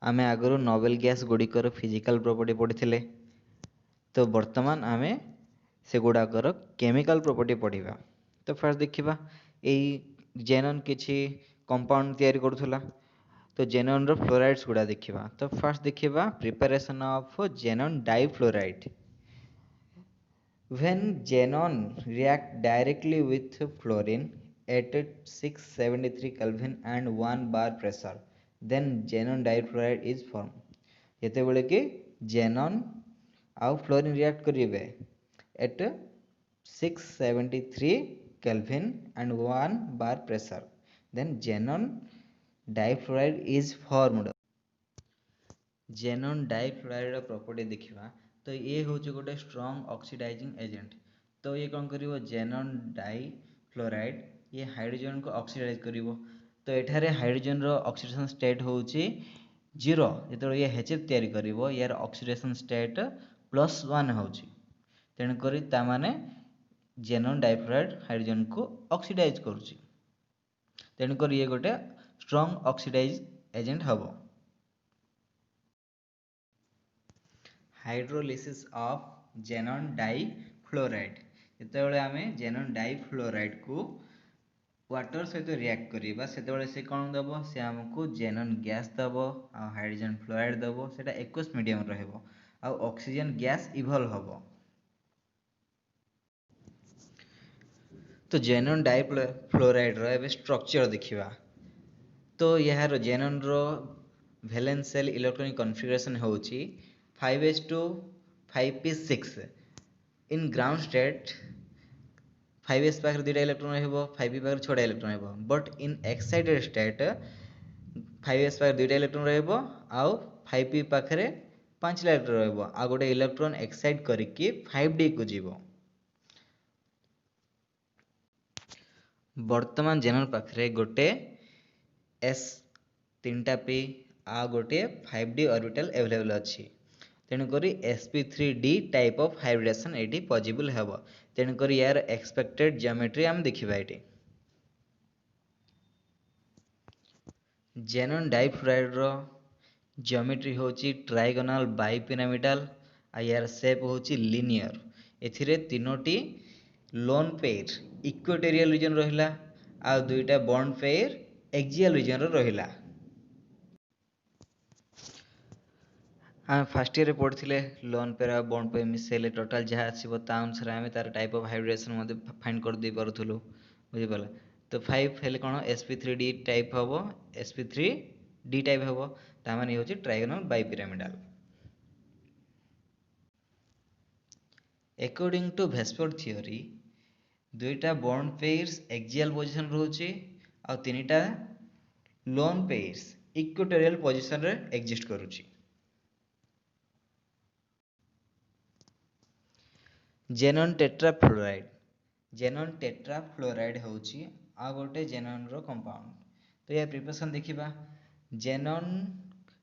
आमे आगु noble gas गुड़िकर physical property पढ़ी तो वर्तमान आमे से गुड़ाकर केमिकल प्रॉपर्टी पढ़ा। तो फास्ट देखा यही जेनन किसी कंपाउंड तैयारी करुला तो जेनन रो फ्लोराइड्स गुड़ा देखा। तो फास्ट देखा preparation of xenon difluoride. When xenon react directly with fluorine at 673 Kelvin and 1 bar pressure, then xenon difluoride is formed. ଯେତେବେଳେ କି xenon ଆଉ fluorine react କରିବେ at 673 Kelvin and 1 bar pressure, then xenon difluoride is formed. Xenon difluoride property देखा तो ये हूँ गोटे strong oxidising agent. तो ये कौन करिवो जेनन डाइफ्लोराइड ये हाइड्रोजन को ऑक्सीडाइज करिवो। तो एठारे हाइड्रोजन रो ऑक्सीडेशन स्टेट होउची 0 जेतो ये HF तयारी करिवो यार ऑक्सीडेशन स्टेट +1 होउची। तेणु करी ता माने जेनन डाइफ्लोराइड हाइड्रोजन को ऑक्सीडाइज करूची। तेणु करी ये गोटे स्ट्रॉन्ग ऑक्सीडाइज एजेंट हबो। हाइड्रोलिसिस ऑफ जेनन डाइफ्लोराइड जितेबाला आम जेनन डाइफ्लोराइड को वाटर सहित रिएक्ट करवा से कौन दब से आमको जेनन गैस दब आ हाइड्रोजन फ्लोराइड दब से एक्वस मीडियम रहिबो आ ऑक्सीजन गैस इवॉल्व हबो। तो जेनन डाइफ्लोराइड रो एबे स्ट्रक्चर देखिबा। तो यार जेनन रो वैलेंस शेल इलेक्ट्रॉनिक कॉन्फ़िगरेशन होची 5s2 5p6 in ground state 5s पाखरे 2टा इलेक्ट्रॉन रहबो 5p पाखरे 6टा इलेक्ट्रॉन रहबो but in excited state 5s पाखरे 2टा इलेक्ट्रॉन रहबो आउ 5p पाखरे 5टा इलेक्ट्रॉन रहबो आ गोटे इलेक्ट्रॉन एक्साइट करिकि 5d को जीवो। वर्तमान जेनन पाखरे गोटे s 3टा p आ गोटे 5d ऑर्बिटल अवेलेबल अछि। तेणुकर sp3d टाइप ऑफ हाइब्रिडेशन ये पॉसिबल हेब। तेणुकर यार एक्सपेक्टेड ज्योमेट्री आम देखा ये जेनन डाइफ्लोराइड रो ज्योमेट्री होची ट्राइगोनल बाइपिरामिडल आ यार शेप होची लिनियर। एथिरे तीनोटी लोन पेयर इक्वेटोरियल रीजन रहिला आ दुईटा बॉन्ड पेयर एक्सियल रीजन रहिला। आम फास्ट ईयर पढ़ते लोन पेयर आ बॉन्ड पेयर मिसेले टोटाल जहाँ आसो ता अनुसार आम तार टाइप ऑफ हाइब्रिडेशन फाइंड कर दे पारुथुलु बुझिपाला। तो 5 हेले कौन sp3d टाइप हम sp3d टाइप हम ताने हूँ trigonal bipyramidal. According to VSEPR theory दुईटा बॉन्ड पेयर्स एक्सियल पोजिशन रोचे आ तीनटा लोन पेयर्स इक्वेटोरियल पोजिशन रे एग्जिस्ट करूची। जेनन टेट्राफ्लोराइड होची आ गोटे जेनन रो कंपाउंड। तो या प्रिपरेशन देखिबा जेनन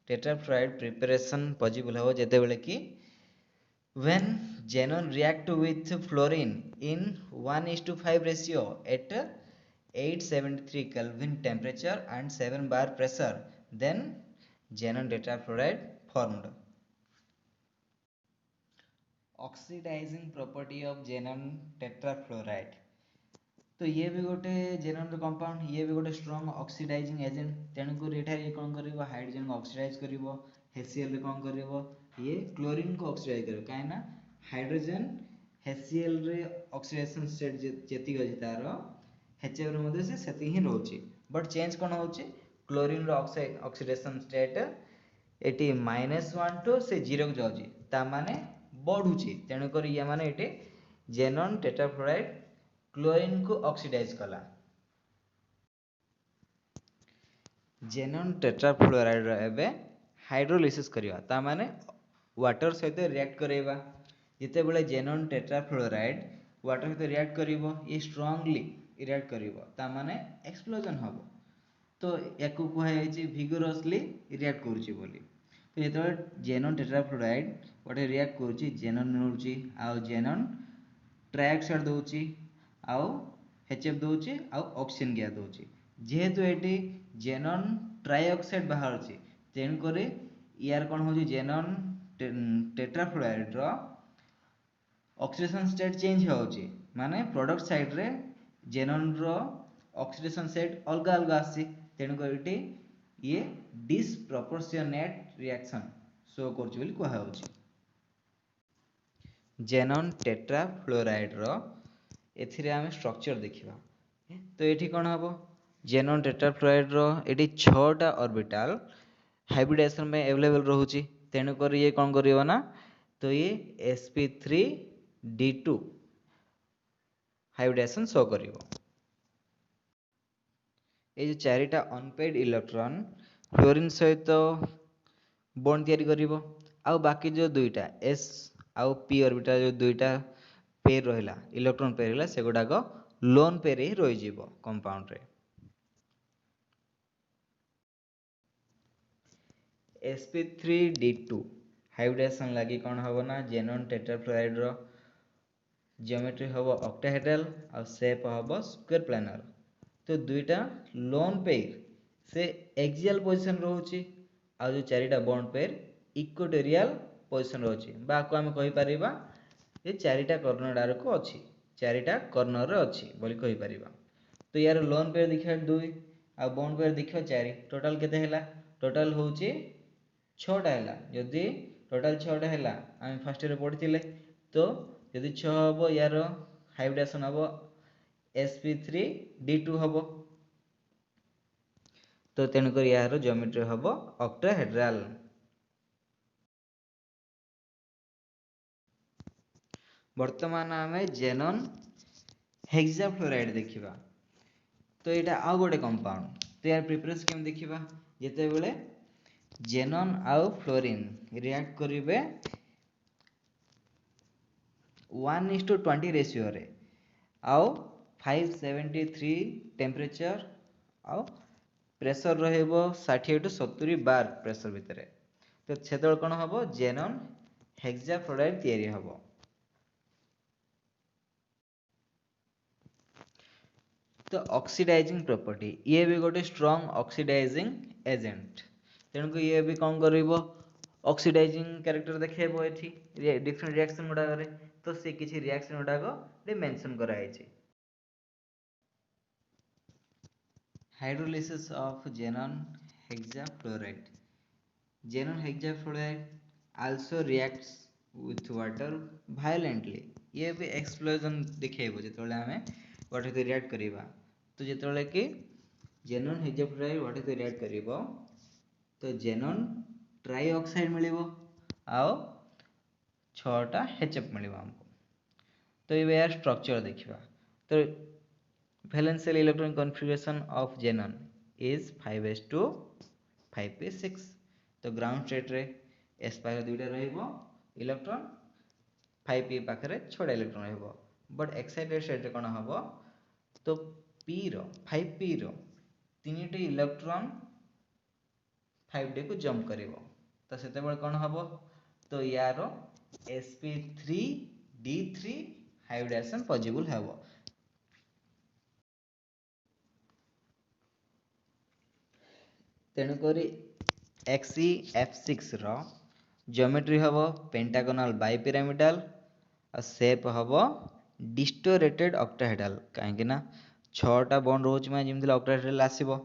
टेट्राफ्लोराइड प्रिपरेशन पॉसिबल हो जेते बेले कि when xenon react with fluorine in 1:5 ratio at 873 Kelvin temperature and 7 bar pressure, then xenon tetrafluoride formed. Oxidizing property of xenon tetrafluoride तो ये भी गोटे जेनन कंपाउंड ये भी गोटे स्ट्रॉन्ग ऑक्सीडाइजिंग एजेंट। तेणुकर ये कौन कर हाइड्रोजन को ऑक्सीडाइज कर HCl रे कौन कर ये क्लोरीन को ऑक्सीडाइज कर कहीं हाइड्रोजन HCl रे ऑक्सीडेशन स्टेट जेति अछि तार HF रे मध्ये से सेति ही रहउची बट चेंज कोन होउची क्लोरीन रो ऑक्सीडेशन स्टेट एटी -1 टू से 0 को जाउची ता माने बढ़ुची। तेणु कर या माने एटी जेनन टेट्राफ्लोराइड क्लोरीन को ऑक्सीडाइज कला। जेनन टेट्राफ्लोराइड रो एबे हाइड्रोलिसिस करिवा ता माने वाटर सहित रिएक्ट करैबा। जिते बेले जेनन टेट्राफ्लोराइड वाटर सहित रिएक्ट करिवो ये स्ट्रांगली रिएक्ट करिवो ता माने एक्सप्लोजन हबो। तो याकू कुहा जायछि विगोरसली रिएक्ट करूछि बोली। तो जेते जेनन टेट्राफ्लोराइड वाटर रिएक्ट करूछि जेनन नउछि आ जेनन ट्राइऑक्साइड दउछि आउ HF दउछि आउ ऑक्सीजन गैस दउछि। जेहेतु एटी जेनन ट्राइऑक्साइड बाहरछि तेणु करे यार कौन हो जेनन टेट्राफ्लोराइड रो ऑक्सीडेशन स्टेट चेंज होउची माने प्रोडक्ट साइड रे जेनन रो ऑक्सीडेशन स्टेट अलग अलग आसी तेनु करिटी ये डिसप्रोपोर्शनेट रिएक्शन शो करची बोली कहा होची जेनन टेट्राफ्लोराइड रो एथिरे आमे स्ट्रक्चर देखिबा तो एठी कोन हबो जेनन टेट्राफ्लोराइड रो एठी 6 टा ऑर्बिटल हाइब्रिडाइजेशन में अवेलेबल रहूची तेनु करी ये कोन करियो ना तो ये sp3d2 हाइब्रिडाइजेशन शो करियो ये जो चारिटा अनपेड इलेक्ट्रॉन फ्लोरीन सहित बॉन्ड तैयारी करिवो आउ बाकी जो दुईटा s आउ p ऑर्बिटल जो दुईटा पेयर रहिला इलेक्ट्रॉन पेयर रहिला सेगुडाक लोन पेयर ही रहि जिवो कंपाउंड रे sp3d2 हाइब्रिडाइजेशन लागि कोन हबो ना जेनन टेट्राफ्लोराइड रो ज्योमेट्री हबो ऑक्टाहेड्रल और शेप हबो स्क्वायर प्लानर तो दुईटा लोन पेयर से एक्सियल पोजीशन रहउची आ जो चारिटा बॉन्ड पेयर इक्वेटोरियल पोजीशन रहउची बाको हम कहि परिबा ये चारिटा कॉर्नर आर को अछि चारिटा कॉर्नर रे अछि बोली कहि परिबा तो यार लोन पेयर देखिया 2 आ बॉन्ड पेयर देखिया 4 टोटल केते हैला टोटल होउची 6 टा हैला यदि टोटल 6 टा हैला हम फर्स्ट रे पढिथिले तो यदि 6 हबो यार हाइब्रिडेशन हबो sp3d2 हबो तो तेनु कर यार ज्योमेट्री हबो ऑक्टाहेड्रल वर्तमान आमे जेनन हेक्साफ्लोराइड देखिबा तो एटा आ गोटे कंपाउंड तो यार प्रिपरेशन केम देखिबा जेते बेले जेनन आउ फ्लोरीन रिएक्ट करिवे 1:20 रेशियो रे आउ 573 टेम्परेचर आउ प्रेशर रहइबो 60 टू 70 बार प्रेशर भितरे तो सेतल कोन हबो जेनन हेक्साफ्लोराइड तयारी हबो तो ऑक्सीडाइजिंग प्रॉपर्टी ये भी गोटे स्ट्रांग ऑक्सीडाइजिंग एजेंट तेणु को ये भी कौन करिवो ऑक्सीडाइजिंग कैरेक्टर देखेबो एठी डिफरेंट रिएक्शन गुडा करे तो से किछि रिएक्शन गुडा को दे मेंशन कराइ छै hydrolysis of xenon hexafluoride xenon hexafluoride also reacts with water violently ये भी एक्सप्लोजन दिखेबो जेतोले हमें वाटर से रिएक्ट करिबा तो जेतोले कि xenon hexafluoride वाटर से रिएक्ट करिवो तो xenon ट्राइऑक्साइड मिलिबो आओ 6 टा HF मिलिबो हमको तो ये यार स्ट्रक्चर देखिबा तो valence shell electron configuration of xenon is 5s2 5p6 तो ग्राउंड स्टेट रे s पाखरे दुईटा रहइबो इलेक्ट्रॉन 5p पाखरे 6टा इलेक्ट्रॉन रहइबो बट एक्साइटेड स्टेट रे कोन हबो तो p रो 5p रो तीनटी इलेक्ट्रॉन 5d को जंप करिवो तो सेते बेल कोन हबो तो यारो sp3d3 हाइब्रिडाइजेशन पॉसिबल हेबो तेणु करी XeF6 रो ज्योमेट्री हबो पेंटागोनल बाइपिरामिडल और शेप हबो डिस्टोरेटेड ऑक्टाहेड्रल काहेकि ना 6टा बॉन्ड रोच में जेमति ऑक्टाहेड्रल आसीबो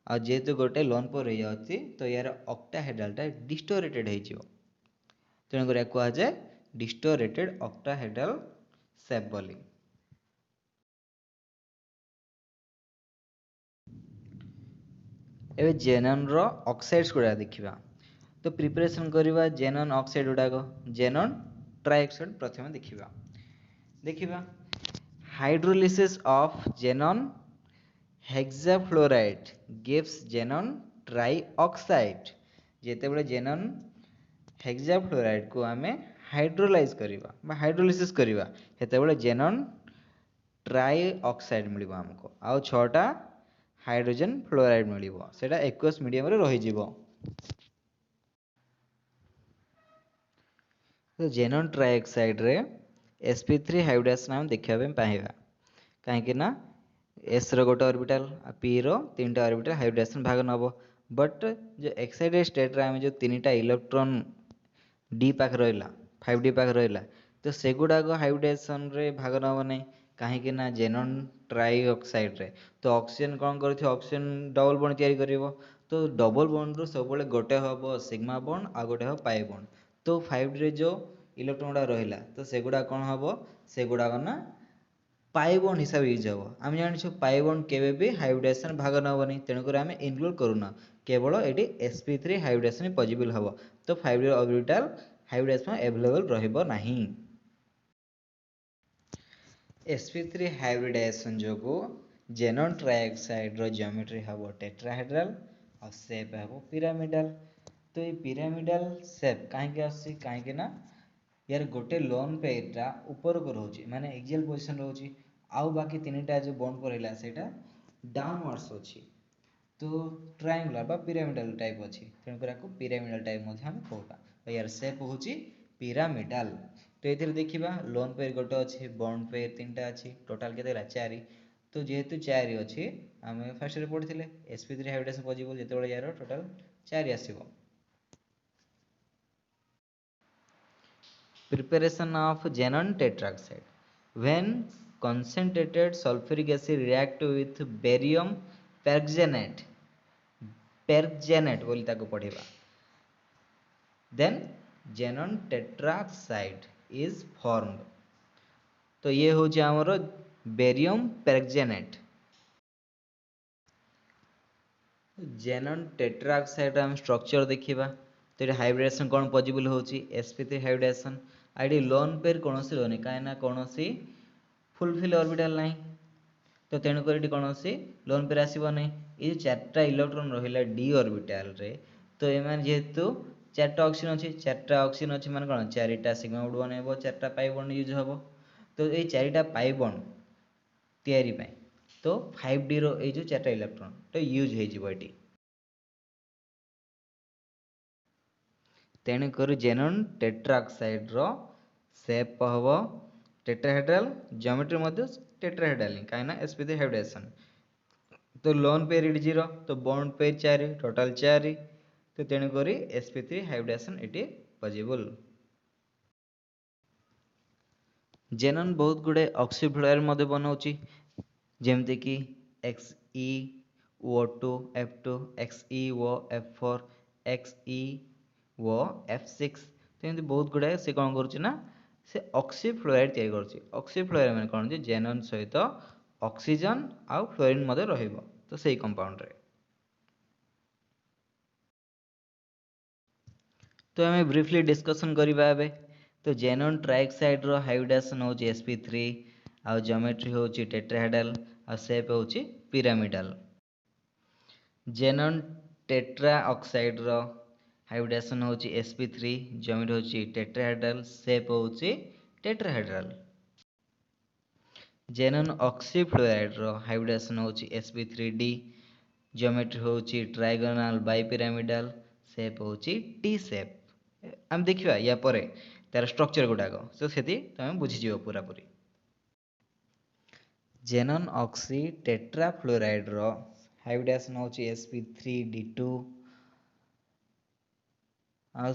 आ जेतु गोटे लोन पर रही जाउची तो यार ऑक्टाहेड्रलटा डिस्टोरेटेड हे जिवो तेणु करी को आजे डिस्टोरेटेड ऑक्टाहेड्रल शेप बोली एबे जेनन रो ऑक्साइड्स गुडा देखिबा तो प्रिपरेशन करिबा जेनन ऑक्साइड गुडा को जेनन ट्राइऑक्साइड प्रथम देखिबा hydrolysis of जेनन hexafluoride gives जेनन trioxide जेते बेले जेनन हेक्साफ्लोराइड को हमें हाइड्रोलाइज करिबा बा हाइड्रोलिसिस करिबा हेते बेले जेनन ट्राइऑक्साइड मिलिबा हमको आ 6टा हाइड्रोजन फ्लोराइड मिलिबो सेटा एक्वस मीडियम रे रहि जिवो तो जेनन ट्राइऑक्साइड रे sp3 हाइब्रिडाइजेशन हम देखिबा पे पाइबा काहे कि ना s रो गोटे ऑर्बिटल आ p रो तीनटा ऑर्बिटल हाइब्रिडाइजेशन भाग नबो बट जो एक्साइटेड स्टेट रे आम जो 3टा इलेक्ट्रॉन डी पाखे रहा 5D पाखे रहा तो सेगुड़ाक हाइब्रिडेशन रे भाग नब ना कहीं ना जेनन ट्राई ऑक्साइड रे तो ऑक्सीजन कौन कर ऑक्सीजन डबल बॉन्ड तैयारी करिवो तो डबल बॉन्ड रू सब गोटे हम सिग्मा बॉन्ड आ गोटे हम पाई बॉन्ड तो 5D रे जो इलेक्ट्रॉन गुड़ा रहा तो सेगुड़ा कौन हम सेगुड़ाक ना पाई बॉन्ड हिसाब यूज हम आम जानी पाई बॉन्ड केवे भी हाइब्रिडेशन भाग नबनी तेणुक आम इनक्लूड करूना केवल ये sp3 हाइब्रिडेशन पॉसिबल हम तो 5D ऑर्बिटल हाइब्रिडेशन अवेलेबल रहिबो नाही। sp3 हाइब्रिडेशन जोगु जेनन ट्राइऑक्साइड रो ज्योमेट्री हम टेट्राहेड्रल और शेप हम पिरामिडल तो ये पिरामिडल शेप कहीं आसी कहीं ना यार गोटे लोन पेयरटा ऊपर को रोचे माने एक्सियल पोजीशन रोची आउ बाकी 3टा जो बॉन्ड पर रहला सेटा डाउनवर्ड्स अछि तो ट्रायंगुलर बा पिरामिडल टाइप अच्छी तेणुकर पिरामिडल टाइप हम कहवा यार सेप हूँ पिरामिडल तो ये देखा लोन पेयर गोटे अच्छे बॉन्ड पेयर 3टा अच्छी टोटाल के 4 तो जेहेतु 4 अच्छी आम फास्ट पढ़ी sp3 हाइब्रिडेशन पॉसिबल जो यार टोटाल 4 आसो। Preparation of xenon tetroxide when concentrated sulfuric acid react with barium perxenate बोली ताको पढ़िबा then xenon tetroxide is formed तो ये हूँ आमर बेरियम पेरक्जेनेट जेनन टेट्राऑक्साइड आम स्ट्रक्चर देखा तो ये हाइब्रिडेशन कौन पॉसिबल होची sp3 हाइब्रिडेशन आई लोन पेयर कौन सी लोन कहीं कौन सी फुलफिल ऑर्बिटल ना तो तेणुक कौन सी लोन पेयर आसब ना ये 4टा इलेक्ट्रॉन रहा डी ऑर्बिटल रे तो ये जेहेतु 4टा ऑक्सीजन अच्छी 4टा ऑक्सीजन अच्छी माने कौन 4टा सिग्मा बॉन्ड बनइबो 4टा पाई बॉन्ड यूज हम तो ये 4टा पाई बॉन्ड तैयारी पाई तो 5D रो ये जो 4टा इलेक्ट्रॉन तो यूज हो तेणुक जेनन टेट्राऑक्साइड रो शेप हम टेट्राहेड्रल ज्योमेट्री मध्य टेट्राहेड्रल कहीं sp3 हाइब्रिडेशन तो लोन पेयर 0 तो बॉन्ड पेयर 4 टोटाल 4 तो तेणुक sp3 हाइब्रिडेशन ये पॉसिबल। जेनन बहुत गुड़े ऑक्सीफ्लोराइड बनाऊँच जमती कि XeO2 F2 XeO F4 XeO F6 तो ये बहुत गुड़ाए से कौन करुच्ची से ऑक्सीफ्लोराइड तैयारी करुच्ची ऑक्सीफ्लोराइड मैंने कौन जेनन सहित ऑक्सीजन आउ फ्लोरीन मध्य रहिबो तो सही कंपाउंड रे तो हमें ब्रीफली डिस्कशन करबा एबे तो जेनन ट्राइऑक्साइड रो हाइब्रिडेशन होची sp3 आ ज्योमेट्री होची टेट्राहेड्रल आ शेप होची पिरामिडल। जेनन टेट्राऑक्साइड रो हाइब्रिडेशन होची sp3 ज्योमेट्री होची टेट्राहेड्रल शेप होची टेट्राहेड्रल। जेनन ऑक्सीफ्लोराइड रो हाइब्रिडेशन होची sp3d ज्योमेट्री होची ट्रायगोनल बाइपिरामिडल शेप होची टी शेप आम देखा या पर तार स्ट्रक्चर गुड़ाक तो से तुम बुझीज पूरा पूरी। जेनन ऑक्सी टेट्राफ्लोराइड रो हाइब्रिडेशन होची sp3d2 आ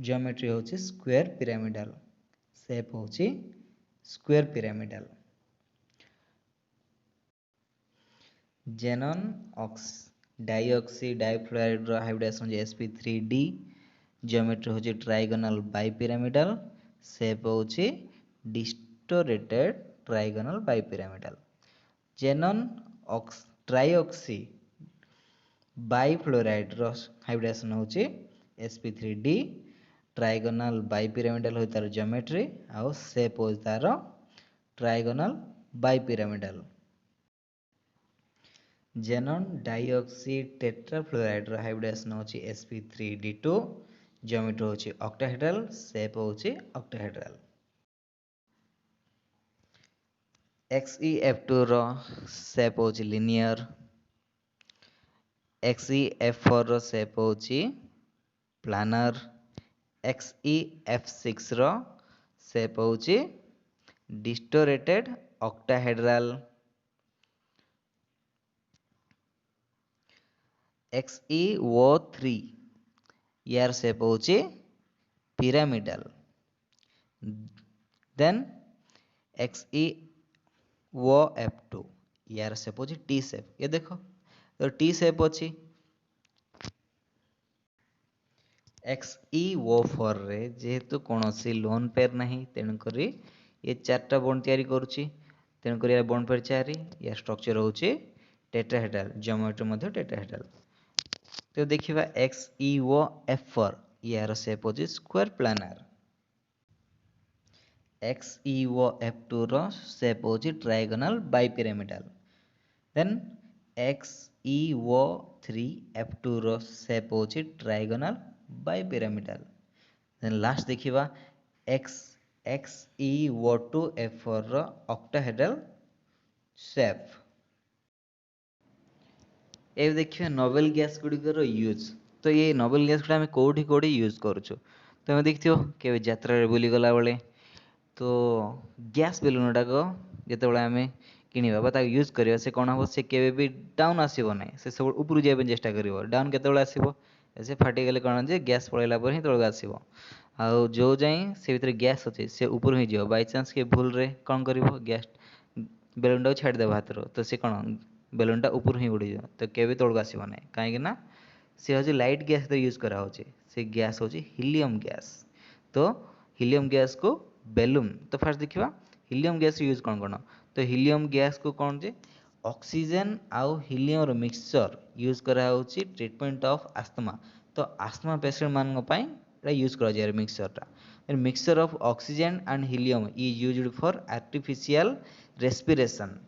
ज्योमेट्री होची स्क्वायर पिरामिडल शेप होची स्क्वायर पिरामिडल। जेनन डाइऑक्सी डाइफ्लोराइड रो हाइब्रिडेशन होची sp3d ज्योमेट्री होची ट्राइगोनल बाइपिरामिडल शेप होची डिस्टोरेटेड ट्राइगोनल बाइपिरामिडल। जेनन ट्राइऑक्सी बाइफ्लोराइड रो हाइब्रिडेशन होची sp3d ट्राइगोनल बाइपिरामिडल हो तार ज्योमेट्री आउ शेप हो तार ट्राइगोनल बाइपिरामिडल। जेनन डाइऑक्सी टेट्राफ्लोराइड रो हाइब्रिडेशन होची sp3d2 ज्योमेट्री होची ऑक्टाहेड्रल शेप होची ऑक्टाहेड्रल। XeF2 रो शेप होची लिनियर XeF4 रो शेप होची प्लानर XeF6 रो शेप होची डिस्टोरेटेड ऑक्टाहेड्रल। XeO3 यार शेप होची पिरामिडल। देन XeOF2 यार शेप होची टी शेप। ये देखो तो टी शेप अच्छी। XeO4 रे जेहेतु कौन सी लोन पेयर नहीं तेणुक ये चार्टा बॉन्ड तैयारी करुच्ची। तेणुक यार बॉन्ड पेयर 4 या स्ट्रक्चर होची टेट्राहेड्रल। ज्योमेट्री मध्ये टेट्राहेड्रल। तो देखिबा XeOF4 यार शेप होची स्क्वायर प्लानर। XeOF2 रो शेप होची ट्रायगोनल बाइपिरामिडल। देन XeO3F2 रो शेप होची ट्रायगोनल बाइपिरामिडल। देन लास्ट देखिबा XeO2F4 रो ऑक्टाहेड्रल शेप। ए देखिए नोबेल गैस गुड़िकर यूज। तो ये नोबेल गैस गुड़ा आम कौटी कौटी यूज करुचु। तुम देखियो के यात्रा बुली गला बेले तो गैस बेलून गुड़ाक जितेबाला आम किणवा यूज करवा से कौन हम से केवे भी डाउन आसब ना से सब ऊपर जावाई चेष्टा कर डाउन केतबेले आसब से फाटीगले कौन जे गैस पलैला पर ही तलक आसब आउ जो जाए से भीतर गैस अच्छे से ऊपर ही जाओ बाई चान्स के भूल रे कौन कर गैस बेलून टाक छाड़देव हाथ तो सी कौन बेलूनटा ऊपर ही उड़ी जाओ तो केवे तलक आसब ना कहीं सी हूँ लाइट गैस यूज करा से गैस हूँ हिलियम गैस। तो हिलियम गैस को बेलून तो फास्ट देखा हिलियम गैस यूज कौन कौन तो हिलियम गैस को कौन जे ऑक्सीजन आउ हिलियम मिक्सचर यूज करा ट्रीटमेंट ऑफ आस्थमा। तो आस्थमा पेशेंट मान यूज करा मिक्सचरटा mixture of oxygen and helium is used for artificial respiration.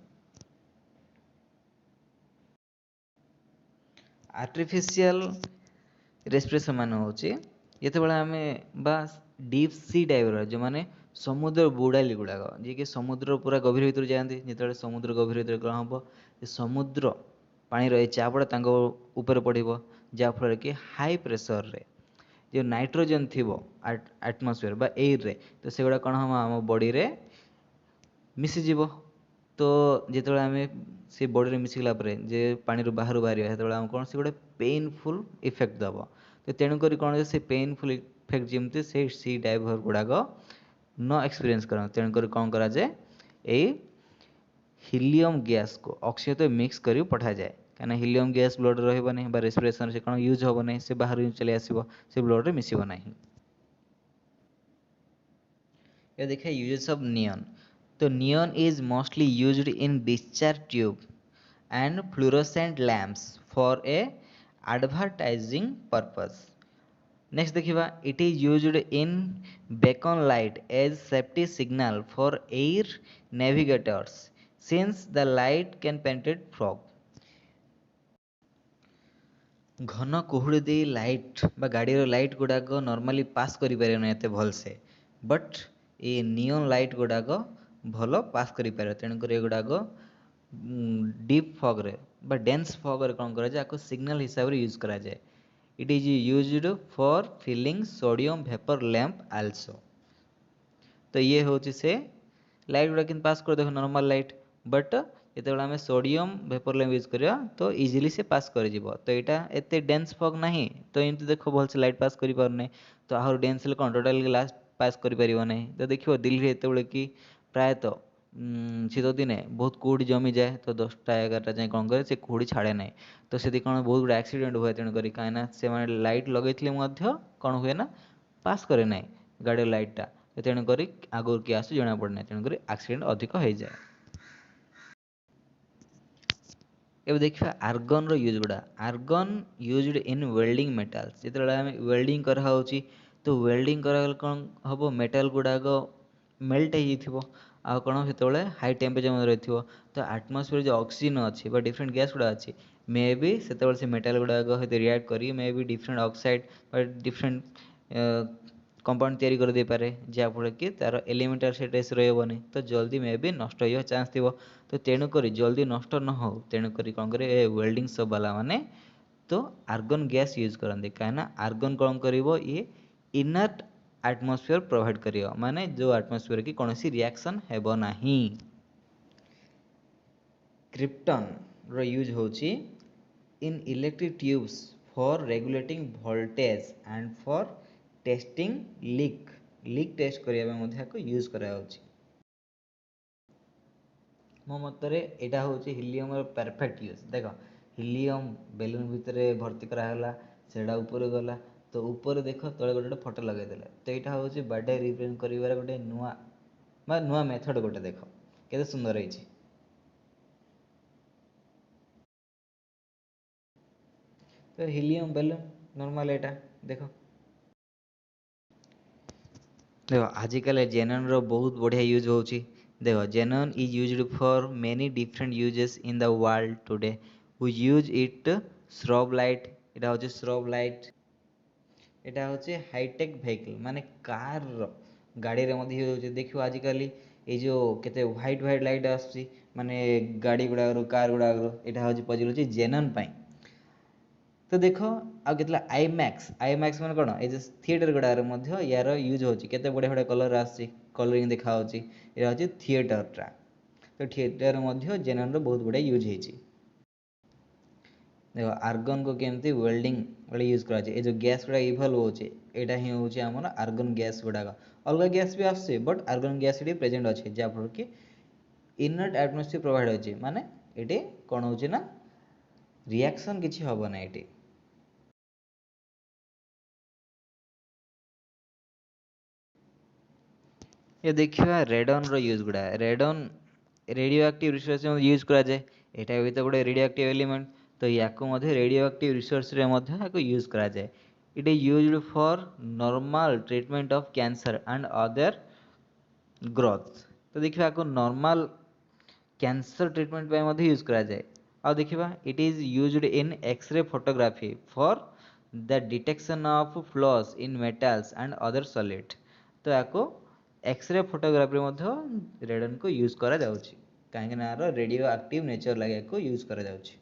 Artificial respiration मान हूँ जितेबाला आम बा डीप सी टाइप जो मैंने समुद्र बुड़ाली गुड़ाक जी कि समुद्र पूरा गभीर भीतर जाती जो समुद्र गभीर भीतर कौन हम समुद्र पानी रही चापड़ा ऊपर पड़ो जहाँफल कि हाई प्रेसर रे जो नाइट्रोजन थी आटमोस्फियर बा एयर रे तो से गुड़ा कौन हम आम बॉडी रे मिसीज। तो जिते आम से बॉडी मिसिगला जे पानी बाहर बाहर जो कौन से गोटे पेनफुल इफेक्ट दब तो तेणुक कौन से पेनफुल इफेक्ट जमती से सी डाइभर गुड़ाक न एक्सपीरियंस कर तेणुक कौन कराए हिलियम गैस को ऑक्सीजन तो मिक्स कर पठा जाए कहीं हिलियम गैस ब्लड रही रेस्पिरेशन से कौन यूज हम ना से बाहर चले आसो से ब्लड रे मिसब ना। ये देखिए यूजेस ऑफ नियन। तो neon is mostly used in discharge tube and fluorescent lamps for a advertising purpose. Next देखिबा it is used in beacon light as safety signal for air navigators since the light can penetrate fog. घन कुहुड़ी दे light बा गाड़ी light गुड़ाक normally पास करि परिबो एते भल से but ये नियन लाइट गुड़ाक भल पास करि पारे तेणुक एगुड़ाक डीप फॉग रे बा डेंस फॉग रे कौन करा सिग्नल हिसाब रे यूज करा जाए। It is used for filling sodium vapour lamp also. तो ये हूँ से लाइट गुड़ा कि पास कर देखो नॉर्मल लाइट बट जो आम सोडियम वेपर लैंप यूज करवा तो इजिली से पास कर तो यहाँ एत डेन्स फॉग ना तो एमती देख भलसे लाइट पास कर पारना तो आहर डेन्स कौन टोटाल लास्ट पास कर ना तो देखो दिल्ली एत कि प्रायतः शीत दिने बहुत कुहुड़ी जमी जाए तो 10टा 11टा जाए कौन करे से कुहुड़ी छाड़े ना तो से कौन बहुत गुड़ा एक्सीडेंट हुए तेणुक कहीं से लाइट लगे कौन हुए ना पास करे ना गाड़ी लाइटा तेणुक आगु किए आस जना पड़ना तेणुक एक्सीडेंट अधिक हो जाए। अब देखा आर्गन यूज गुड़ा आर्गन यूज्ड इन वेल्डिंग मेटाल्स जो आम वेल्डिंग कराऊँच तो वेल्डिंग करा कौन हम मेटाल गुड़ाक मेल्ट हो कौन से हाई टेम्परेचर रही तो आटमोस्फियर जो ऑक्सीजन अच्छी डिफरेंट गैस गुड़ा अच्छी मे बी से मेटाल गुड़ाक रिएक्ट करी may be different oxide different compound तैयारी कर दे पारे जहाँफल कि तार एलिमेंटल स्टेटस रही तो जल्दी मे बी नष्ट हो चान्स थी तो तेणुक जल्दी नष्ट न हो तेणुक कौन कर वेल्डिंग सब वाला मैंने तो आर्गन गैस यूज करते कहीं आर्गन कौन कर ये इनर्ट एटमोस्फियर प्रोवाइड कर माने जो एटमोस्फियर की कौन रिएक्शन हेब नहीं। क्रिप्टन रो यूज होची in electric tubes for regulating voltage and for testing leak test କରିବା ପାଇଁ ମଧ୍ୟ ଏହାକୁ ୟୁଜ୍ କରାଯାଉଛି। ମୋ ମତରେ ଏଇଟା ହେଉଛି ହିଲିୟମର ପରଫେକ୍ଟ ୟୁଜ୍। ଦେଖ ହିଲିୟମ ବେଲୁନ ଭିତରେ ଭର୍ତ୍ତି କରାଗଲା, ସେଇଟା ଉପରେ ଗଲା, ତ ଉପରେ ଦେଖ ତଳେ ଗୋଟେ ଫଟୋ ଲଗାଇଦେଲେ, ତ ଏଇଟା ହେଉଛି ବାର୍ଥଡେ ରିପ୍ରେଜେଣ୍ଟ କରିବାର ଗୋଟେ ନୂଆ ମେଥଡ଼ ଗୋଟେ। ଦେଖ କେତେ ସୁନ୍ଦର ହେଇଛି। ତ ହିଲିୟମ ବେଲୁନ ନର୍ମାଲ ଏଇଟା ଦେଖ ଆଜିକାଲି ଜେନନ୍ର ବହୁତ ବଢ଼ିଆ ୟୁଜ୍ ହେଉଛି। ଦେଖ xenon is used for many different uses in the world today. We use it strobe light, এটা হচ্ছে strobe light, এটা হচ্ছে হাইটেକ୍ ভେহিକଲ୍ ମାନେ କାର୍ର ଗାଡ଼ିରେ ମଧ୍ୟ ୟୁଜ୍ ହେଉଛି। ଦେଖିବ ଆଜିକାଲି ଏଇ ଯେଉଁ କେତେ ହ୍ୱାଇଟ୍ ଲାଇଟ୍ ଆସୁଛି ମାନେ ଗାଡ଼ି ଗୁଡ଼ାକରୁ କାର୍ ଗୁଡ଼ାକରୁ, ଏଇଟା ହେଉଛି ପଜିଟିଭ୍ ଜେନନ୍ ପାଇଁ। ତ ଦେଖ ଆଉ କେତେଟା ଆଇମ୍ୟାକ୍ସ ମାନେ କ'ଣ, ଏଇ ଯେଉଁ ଥିଏଟର ଗୁଡ଼ାକରେ ମଧ୍ୟ ୟାର ୟୁଜ୍ ହେଉଛି। କେତେ ବଢ଼ିଆ ବଢ଼ିଆ କଲର୍ ଆସୁଛି, କଲରିଂ ଦେଖାହେଉଛି। ଏଇଟା ହେଉଛି ଥିଏଟରଟା। ତ ଥିଏଟର ମଧ୍ୟ ଜେନନ୍ର ବହୁତ ବଢ଼ିଆ ୟୁଜ୍ ହେଇଛି। ଦେଖ ଆର୍ଗନ୍କୁ କେମିତି ୱେଲ୍ଡିଂ ବେଳେ ୟୁଜ୍ କରାଯାଏ। ଏ ଯେଉଁ ଗ୍ୟାସ୍ ଗୁଡ଼ାକ ଇଭଲ୍ଭ ହେଉଛି, ଏଇଟା ହିଁ ହେଉଛି ଆମର ଆର୍ଗନ୍ ଗ୍ୟାସ୍ ଗୁଡ଼ାକ। ଅଲଗା ଗ୍ୟାସ୍ ବି ଆସୁଛି, ବଟ୍ ଆର୍ଗନ୍ ଗ୍ୟାସ୍ ଏଠି ପ୍ରେଜେଣ୍ଟ ଅଛି, ଯାହାଫଳରେ କି ଇନର୍ଟ ଆଟମୋସ୍ଫିୟର ପ୍ରୋଭାଇଡ଼ ହେଉଛି। ମାନେ ଏଠି କ'ଣ ହେଉଛି ନା ରିଆକ୍ସନ୍ କିଛି ହେବ ନାହିଁ ଏଠି। ये देखिए रेडन यूज गुड़ा रेडन रेडियो एक्टिव रिसोर्स यूज कराए। यहाँ भी तो गोटे रेडियो एक्टिव एलिमेंट, तो या रेडियो एक्टिव रिसोर्स यूज कराए। It is used for normal treatment of cancer and other growth. तो देखिए आपको नॉर्मल कैंसर ट्रीटमेंट पे यूज कराए। और देखिए it is used in x-ray photography for the detection of flaws in metals and other solid. तो आपको x ray photography रेडन को यूज करा जाउछि, काहेकि ना रेडियो एक्टिव नेचर लगे यूज करा जाउछि।